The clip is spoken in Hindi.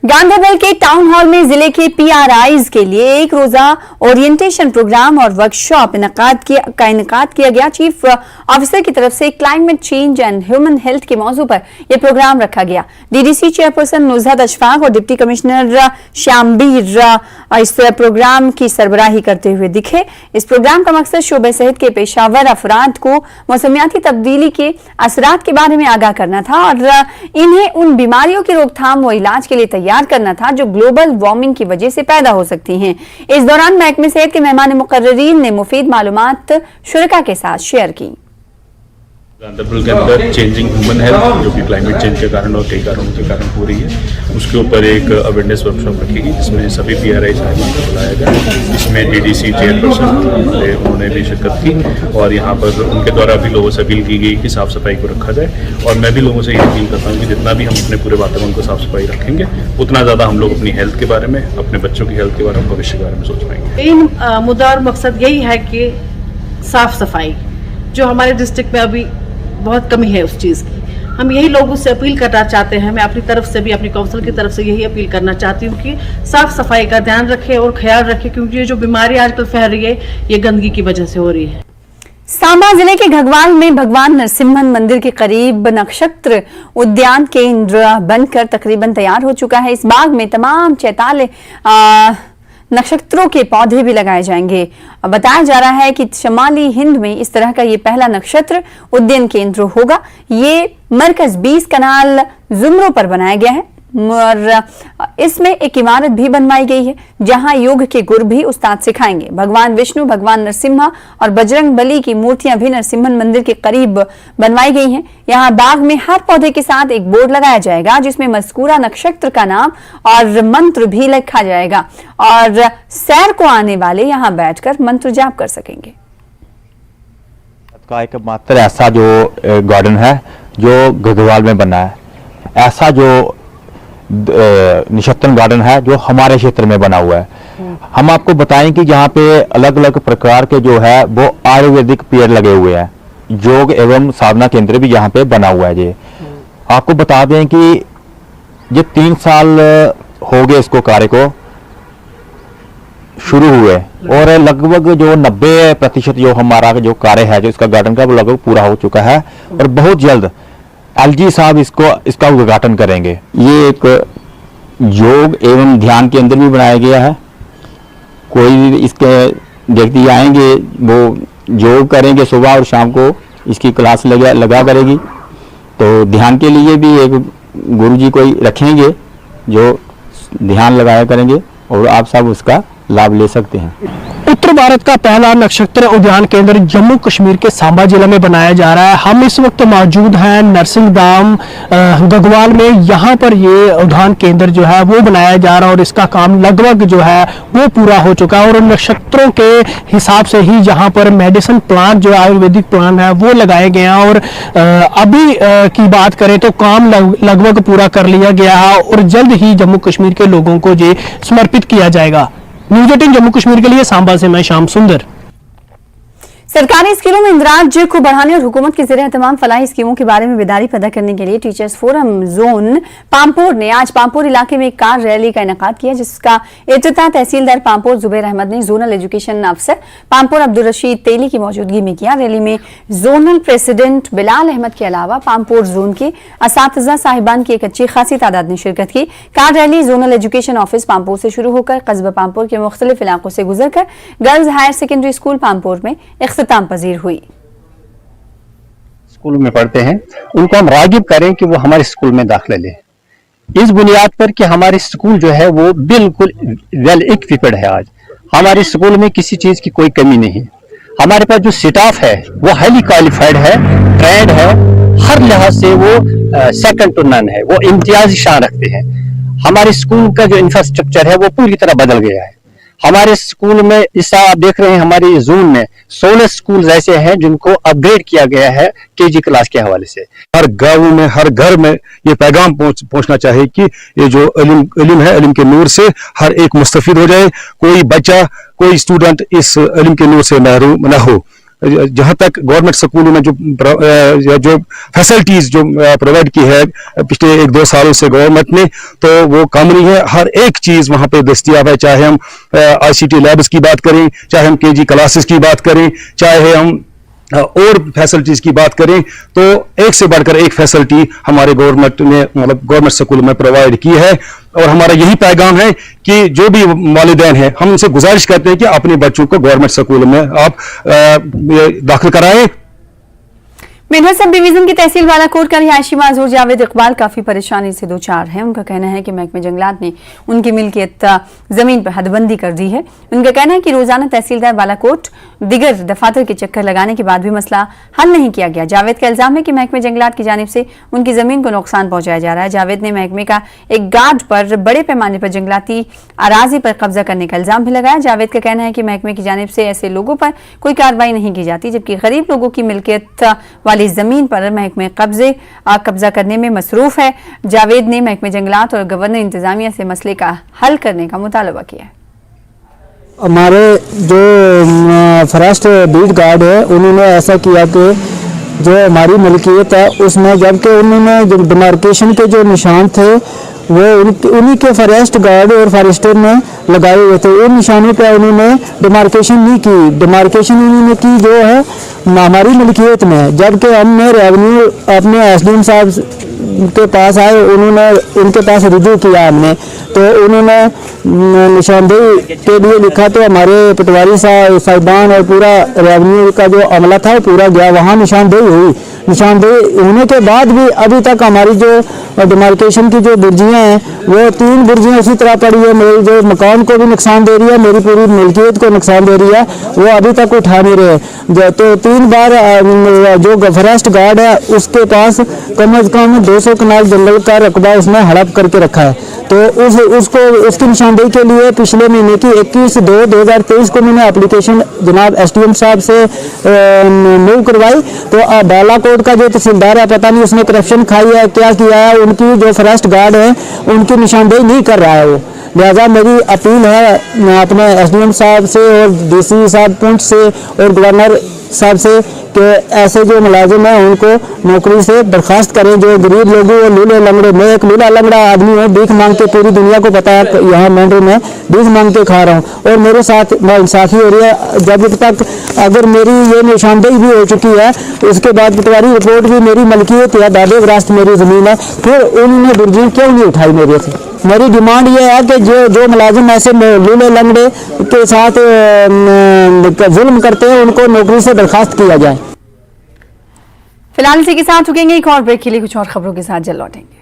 गांधरबल के टाउन हॉल में जिले के पीआरआईज के लिए एक रोजा ओरिएंटेशन प्रोग्राम और वर्कशॉप का इनेकाद किया गया। चीफ ऑफिसर की तरफ से climate change and human health के मौजू पर यह प्रोग्राम रखा गया। डीडीसी चेयरपर्सन नुजहत अशफाक और डिप्टी कमिश्नर श्यामबीर इस प्रोग्राम की सरबराही करते हुए दिखे। इस प्रोग्राम का मकसद शोबे सेहत के पेशावर अफराद को मौसमियाती तब्दीली के असरात के बारे में आगाह करना था और इन्हें उन बीमारियों की रोकथाम व इलाज के लिए तैयार करना था जो ग्लोबल वार्मिंग की वजह से पैदा हो सकती हैं। इस दौरान महकमे सेहत के मेहमान मुकर्ररीन ने मुफीद मालूमात शुरका के साथ शेयर की। गांधरबल के अंदर चेंजिंग ह्यूमन हेल्थ जो कि क्लाइमेट चेंज के कारण और कई कारणों के कारण हो रही है, उसके ऊपर एक अवेयरनेस वर्कशॉप रखेगी जिसमें सभी पीआरआई साहिबान को बुलाया गया। इसमें डीडीसी चेयरपर्सन उन्होंने भी शिरकत की और यहाँ पर उनके द्वारा भी लोगों से अपील की गई कि साफ सफाई को रखा जाए। और मैं भी लोगों से ये अपील करता हूँ कि जितना भी हम अपने पूरे वातावरण को साफ सफाई रखेंगे उतना ज़्यादा हम लोग अपनी हेल्थ के बारे में, अपने बच्चों की हेल्थ के बारे में, भविष्य के बारे में सोच पाएंगे। मेन मुद्दा और मकसद यही है कि साफ सफाई जो हमारे डिस्ट्रिक्ट में अभी बहुत कमी है उस चीज़ की, हम यही लोगों से अपील करना चाहते हैं। मैं अपनी तरफ से भी, अपनी काउंसिल की तरफ से यही अपील करना चाहती हूँ कि साफ सफाई का ध्यान रखें और ख्याल रखें, क्योंकि ये जो बीमारी आजकल फैल रही है ये गंदगी की वजह से हो रही है। सांबा जिले के घगवाल में भगवान नरसिम्हन मंदिर के करीब नक्षत्र उद्यान केंद्र बनकर तकरीबन तैयार हो चुका है। इस बाग में तमाम 44 नक्षत्रों के पौधे भी लगाए जाएंगे। बताया जा रहा है कि शमाली हिंद में इस तरह का ये पहला नक्षत्र उद्यान केंद्र होगा। ये मरकज 20 कनाल जुमरों पर बनाया गया है और इसमें एक इमारत भी बनवाई गई है जहां योग के गुर भी उस्ताद सिखाएंगे। भगवान विष्णु, भगवान नरसिम्हा और बजरंग बली की मूर्तियां भी नरसिम्हन मंदिर के करीब बनवाई गई हैं। यहां बाग में हर पौधे के साथ एक बोर्ड लगाया जाएगा जिसमें मज़कूरा नक्षत्र का नाम और मंत्र भी लिखा जाएगा और सैर को आने वाले यहां बैठकर मंत्र जाप कर सकेंगे। का एक मात्र ऐसा जो गार्डन है जो घगवाल में बना है, ऐसा जो निशक्तन गार्डन है जो हमारे क्षेत्र में बना हुआ है। हम आपको बताएं कि यहाँ पे अलग अलग प्रकार के जो है वो आयुर्वेदिक पेड़ लगे हुए हैं। योग एवं साधना केंद्र भी यहाँ पे बना हुआ है। ये आपको बता दें कि ये 3 साल हो गए इसको कार्य को शुरू हुए और लगभग जो 90% जो हमारा जो कार्य है जो इसका गार्डन का वो लगभग पूरा हो चुका है और बहुत जल्द एलजी साहब इसका उद्घाटन करेंगे। ये एक योग एवं ध्यान केंद्र भी बनाया गया है। कोई इसके व्यक्ति आएंगे वो योग करेंगे, सुबह और शाम को इसकी क्लास लगा करेगी। तो ध्यान के लिए भी एक गुरुजी को रखेंगे जो ध्यान लगाया करेंगे और आप सब उसका लाभ ले सकते हैं। उत्तर भारत का पहला नक्षत्र उद्यान केंद्र जम्मू कश्मीर के सांबा जिले में बनाया जा रहा है। हम इस वक्त मौजूद हैं नरसिंह धाम घगवाल में। यहाँ पर ये उद्यान केंद्र जो है वो बनाया जा रहा है और इसका काम लगभग जो है वो पूरा हो चुका है और नक्षत्रों के हिसाब से ही यहाँ पर मेडिसिन प्लांट जो आयुर्वेदिक प्लांट है वो लगाए गए हैं और अभी की बात करें तो काम लगभग पूरा कर लिया गया है और जल्द ही जम्मू कश्मीर के लोगों को ये समर्पित किया जाएगा। न्यूज़ 18 जम्मू कश्मीर के लिए सांबा से मैं श्याम सुंदर। सरकारी स्कूलों में इंदिराज को बढ़ाने और हुकूमत के ज़रिए तमाम फलाही स्कीमों के बारे में बेदारी पैदा करने के लिए टीचर्स फोरम जोन पामपुर ने आज पामपुर इलाके में एक कार रैली का इनेकाद किया जिसका इफ्तिताह तहसीलदार पामपुर जुबैर अहमद ने जोनल एजुकेशन अफसर पामपुर अब्दुल रशीद तेली की मौजूदगी में किया। रैली में जोनल प्रेसिडेंट बिलाल अहमद के अलावा पामपुर जोन के असातिज़ा साहिबान की एक अच्छी खासी तादाद ने शिरकत की। Car rally zonal education office Pampur से शुरू होकर कस्बा पामपुर के मुख्तलिफ इलाकों से गुजरकर girls higher secondary school Pampur में इख्तिताम पजीर हुई। स्कूल में पढ़ते हैं उनको हम रागिब करें कि वो हमारे स्कूल में दाखिला लें, इस बुनियाद पर कि हमारे स्कूल जो है वो बिल्कुल वेल इक्विप्ड है। आज हमारे स्कूल में किसी चीज की कोई कमी नहीं है। हमारे पास जो स्टाफ है वो हाईली क्वालिफाइड है, ट्रेंड है, हर लिहाज से वो सेकंड टू नन है, वो इम्तियाजी शान रखते हैं। हमारे स्कूल का जो इंफ्रास्ट्रक्चर है वो पूरी तरह बदल गया है। हमारे स्कूल में इस साल आप देख रहे हैं हमारे जोन में 16 स्कूल ऐसे हैं जिनको अपग्रेड किया गया है केजी क्लास के हवाले से। हर गांव में, हर घर में ये पैगाम पहुंचना चाहिए कि ये जो इल्म है, इल्म के नूर से हर एक मुस्तफीद हो जाए, कोई बच्चा, कोई स्टूडेंट इस इल्म के नूर से महरूम न हो। जहां तक गवर्नमेंट स्कूलों में जो फैसिलिटीज जो प्रोवाइड की है पिछले 1-2 सालों से गवर्नमेंट ने, तो वो कम नहीं है। हर एक चीज वहां पे दस्तियाब है, चाहे हम ICT लैब्स की बात करें, चाहे हम KG क्लासेस की बात करें, चाहे हम और फैसिलिटीज की बात करें, तो एक से बढ़कर एक फैसिलिटी हमारे गवर्नमेंट ने मतलब गवर्नमेंट स्कूल में प्रोवाइड की है। और हमारा यही पैगाम है कि जो भी वालिदैन हैं, हम उनसे गुजारिश करते हैं कि अपने बच्चों को गवर्नमेंट स्कूल में आप दाखिल कराएं। मेंढर सब डिवीजन की तहसील बालाकोट का रिहायशी माजूर जावेद इकबाल काफी परेशानी से दो चार है। उनका कहना है कि महकमे जंगलात ने उनकी मिल्कियत जमीन पर हदबंदी कर दी है। उनका कहना है कि रोजाना तहसीलदार बालाकोट दिगर दफातर के चक्कर लगाने के बाद भी मसला हल नहीं किया गया। जावेद का इल्जाम है कि महकमे जंगलात की जानिब से उनकी जमीन को नुकसान पहुंचाया जा रहा है। जावेद ने महकमे का एक गार्ड पर बड़े पैमाने पर जंगलाती अराजी पर कब्जा करने का इल्जाम भी लगाया। जावेद का कहना है कि महकमे की जानिब से ऐसे लोगों पर कोई कार्रवाई नहीं की जाती, जबकि गरीब लोगों की मिल्कियत वाली जमीन पर महकमे कब्जा करने में मसरूफ है। जावेद ने महकमे जंगलात और गवर्नर इंतजामिया से मसले का हल करने का मुतालबा किया है। हमारे जो फॉरेस्ट बीट गार्ड है, उन्होंने ऐसा किया कि जो हमारी मिल्कियत है उसमें, जबकि उन्होंने जो डिमार्केशन के जो निशान थे वो उन्हीं के फॉरेस्ट गार्ड और फॉरेस्टर ने लगाए हुए थे। उन निशानों पे उन्होंने डिमार्केशन नहीं की। डिमार्केशन उन्होंने की जो है हमारी मिल्कियत में, जबकि हमने रेवेन्यू अपने SDM साहब के पास आए, उन्होंने उनके पास रिव्यू किया हमने, तो उन्होंने निशानदेही के लिए लिखा, तो हमारे पटवारी साहिबान और पूरा रेवेन्यू का जो अमला था वो पूरा गया, वहाँ निशानदेही हुई। निशानदेही होने के बाद भी अभी तक हमारी जो डिमार्केशन की जो बुर्जियाँ हैं वो 3 बुर्जियाँ उसी तरह पड़ी है। मेरी जो मकान को भी नुकसान दे रही है, मेरी पूरी मिल्कियत को नुकसान दे रही है, वो अभी तक उठा नहीं रहे। तो 3 बार जो फॉरेस्ट गार्ड है उसके पास कम से कम 200 कनाल जंगल का रकबा उसने हड़प करके रखा है। तो उसकी निशानदेही के लिए पिछले महीने की 21/2/2023 को मैंने एप्लीकेशन जनाब SDM साहब से मूव करवाई। तो बालाकोट का जो तहसीलदार है, पता नहीं उसने करप्शन खाई है क्या किया है, उनकी जो फॉरेस्ट गार्ड है उनकी निशानदेही नहीं कर रहा है वो। लिहाजा मेरी अपील है अपने SDM साहब से और DC साहब पुंछ से और गवर्नर साहब से कि ऐसे जो मुलाजिम हैं उनको नौकरी से बर्खास्त करें। जो गरीब लोग हैं वो लूले लंगड़े, मैं एक लूला लंगड़ा आदमी हूँ, भीख मांग के, पूरी दुनिया को पता है यहाँ मेंढर में भीख मांग के खा रहा हूँ और मेरे साथ इंसाफी हो रही है। जब तक अगर मेरी ये निशानदेही भी हो चुकी है, उसके बाद पटवारी रिपोर्ट भी मेरी मलकियत है, दादे विरासत मेरी ज़मीन है, फिर उन्होंने बुर्जी क्यों नहीं उठाई मेरे से। मेरी डिमांड ये है कि जो मुलाजिम ऐसे लूले लंगड़े के साथ जुल्म करते हैं उनको नौकरी से बर्खास्त किया जाए। फिलहाल इसी के साथ रुकेंगे, एक और ब्रेक के लिए कुछ और खबरों के साथ जल्द लौटेंगे।